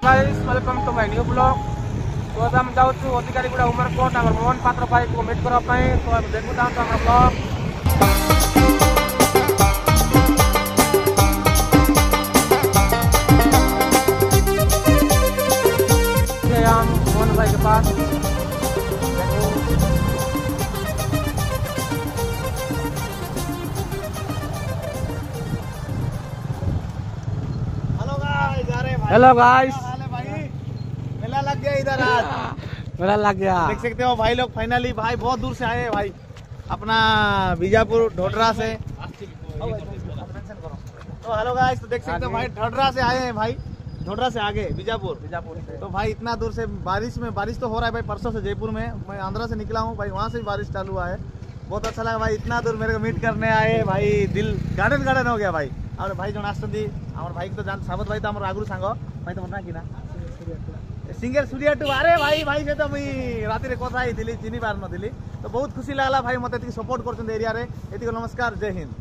Guys welcome to my new blog. तो आज हम जाऊँ अधिकारी गुड़ा उमरकोट और मोहन पात्र भाई को मीट करने तो हम देखू था ब्लॉग। हम मोहन भाई के पास हेलो गाइस मेला लग गया इधर आज। मेला लग गया, देख सकते हो भाई लोग फाइनली भाई बहुत दूर से आए हैं भाई, अपना बीजापुर ढोडरा से। तो हेलो गाइस, तो देख सकते हो भाई ढोडरा से आए हैं भाई, ढोडरा से आगे बीजापुर से। तो भाई इतना दूर से बारिश तो हो रहा है भाई। परसों से जयपुर में मैं आंध्रा से निकला हूँ भाई, वहाँ से भी बारिश चालू हुआ है। बहुत अच्छा लगा भाई, इतना दूर मेरे को मीट करने आए भाई, दिल गार्डन हो गया भाई। और भाई जो आसती आम भाई को तो जान साबत भाई तो आम आगुरी सांग भाई तुम ना कि सिंगर सूर्या टू अरे भाई से तो मुई राति रे कथा ही चिन्ही पार नी। तो बहुत खुशी लगला भाई, मत सपोर्ट कर एरिया रे। नमस्कार, जय हिंद।